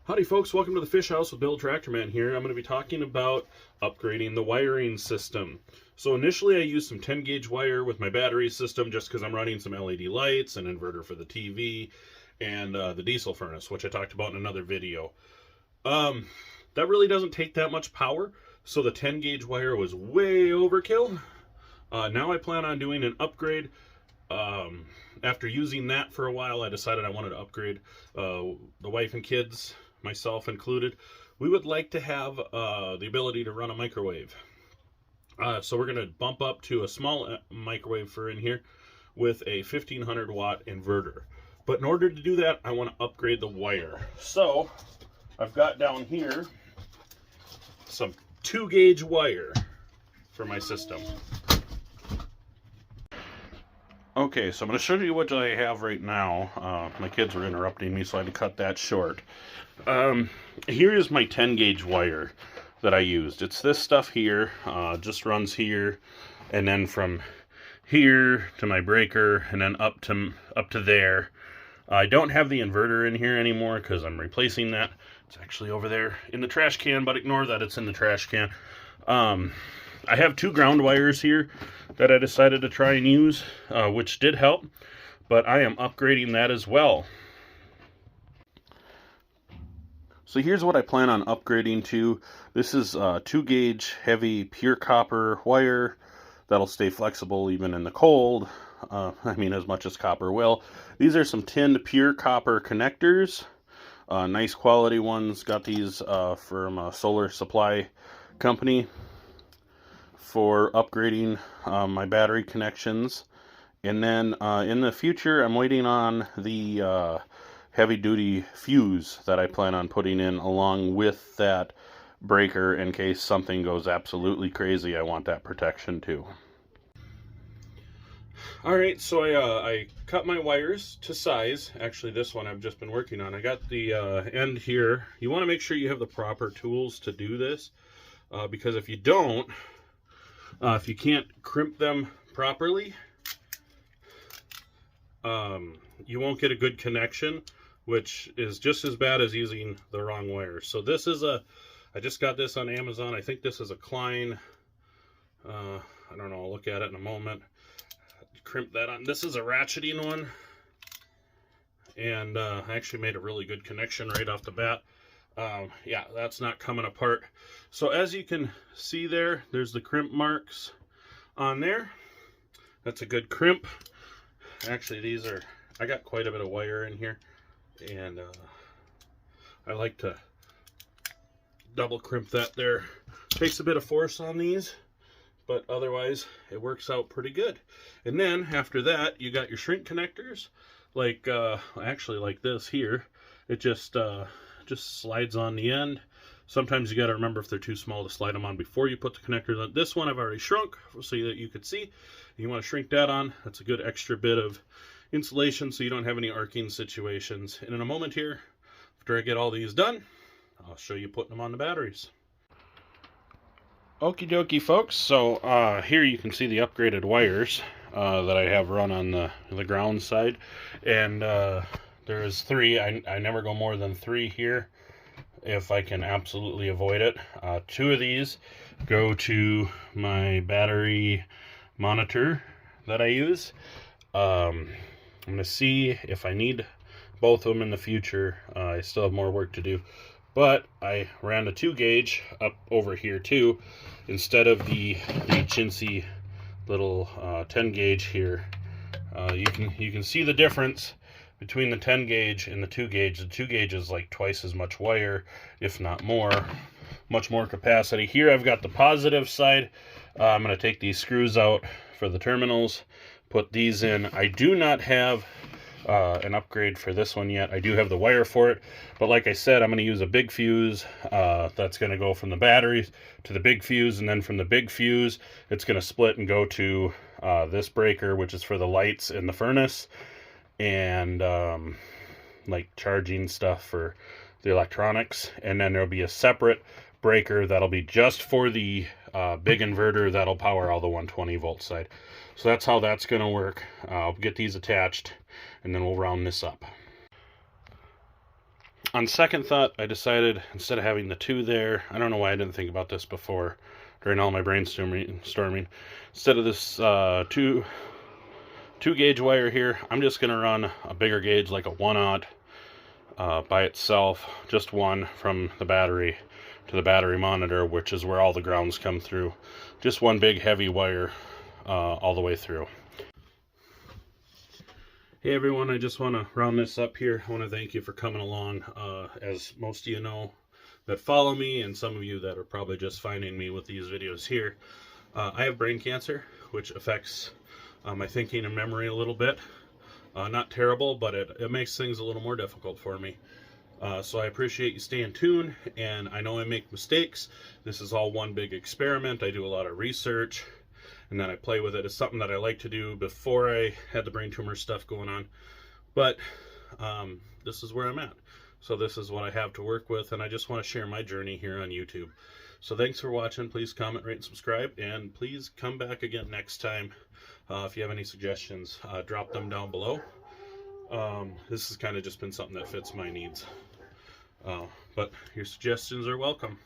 Howdy folks, welcome to the Fish House with Bill Tractorman here. I'm going to be talking about upgrading the wiring system. So initially I used some 10 gauge wire with my battery system just because I'm running some LED lights, an inverter for the TV, and the diesel furnace, which I talked about in another video. That really doesn't take that much power, so the 10 gauge wire was way overkill. Now I plan on doing an upgrade. After using that for a while, I decided I wanted to upgrade. The wife and kids, myself included, we would like to have the ability to run a microwave. So we're going to bump up to a small microwave for in here with a 1500 watt inverter. But in order to do that, I want to upgrade the wire. So I've got down here some 2 gauge wire for my system. Okay, so I'm going to show you what I have right now. My kids were interrupting me, so I had to cut that short. Here is my 10 gauge wire that I used. It's this stuff here, just runs here, and then from here to my breaker, and then up to there. I don't have the inverter in here anymore because I'm replacing that. It's actually over there in the trash can, but ignore that it's in the trash can. I have 2 ground wires here that I decided to try and use, which did help, but I am upgrading that as well. So here's what I plan on upgrading to. This is 2 gauge heavy pure copper wire that'll stay flexible even in the cold. I mean, as much as copper will. These are some tinned pure copper connectors, nice quality ones. Got these from a solar supply company for upgrading my battery connections. And then in the future, I'm waiting on the heavy duty fuse that I plan on putting in along with that breaker in case something goes absolutely crazy. I want that protection too. Alright, so I cut my wires to size. Actually, this one I've just been working on. I got the end here. You want to make sure you have the proper tools to do this, because if you don't, if you can't crimp them properly, you won't get a good connection, which is just as bad as using the wrong wire. So this is I just got this on Amazon. I think this is a Klein. I don't know, I'll look at it in a moment. Crimp that on. This is a ratcheting one. And I actually made a really good connection right off the bat. Yeah, that's not coming apart. So as you can see there's the crimp marks on there. That's a good crimp. Actually, I got quite a bit of wire in here, and I like to double crimp that there. Takes a bit of force on these, but otherwise it works out pretty good. And then after that, you got your shrink connectors, like actually like this here. It just slides on the end. Sometimes you got to remember if they're too small to slide them on before you put the connectors on. This one I've already shrunk so that you could see. You want to shrink that on. That's a good extra bit of insulation so you don't have any arcing situations. And in a moment here, after I get all these done, I'll show you putting them on the batteries. Okie dokie folks, so here you can see the upgraded wires that I have run on the ground side. And there's 3. I never go more than 3 here if I can absolutely avoid it. 2 of these go to my battery monitor that I use. I'm going to see if I need both of them in the future. I still have more work to do. But I ran a 2 gauge up over here too, instead of the chintzy little 10 gauge here. You can see the difference between the 10 gauge and the 2 gauge. The 2 gauge is like twice as much wire, if not more. Much more capacity. Here I've got the positive side. I'm going to take these screws out for the terminals, put these in. I do not have an upgrade for this one yet. I do have the wire for it, but like I said, I'm going to use a big fuse that's going to go from the batteries to the big fuse, and then from the big fuse it's going to split and go to this breaker, which is for the lights in the furnace and like charging stuff for the electronics. And then there'll be a separate breaker that'll be just for the big inverter that'll power all the 120 volt side. So that's how that's going to work. I'll get these attached and then we'll round this up. on second thought, I decided instead of having the two there, I don't know why I didn't think about this before during all my brainstorming. Instead of this two gauge wire here, I'm just going to run a bigger gauge, like a 1/0 by itself, just one from the battery to the battery monitor, which is where all the grounds come through. Just one big heavy wire all the way through. Hey everyone, I just want to round this up here. I want to thank you for coming along. As most of you know that follow me, and some of you that are probably just finding me with these videos here, I have brain cancer, which affects my thinking and memory a little bit. Not terrible, but it makes things a little more difficult for me. So I appreciate you staying tuned, and I know I make mistakes. This is all one big experiment. I do a lot of research, and then I play with it. It's something that I like to do before I had the brain tumor stuff going on. But this is where I'm at. So this is what I have to work with, and I just want to share my journey here on YouTube. So thanks for watching. Please comment, rate, and subscribe, and please come back again next time. If you have any suggestions, drop them down below. This has kind of just been something that fits my needs. But your suggestions are welcome.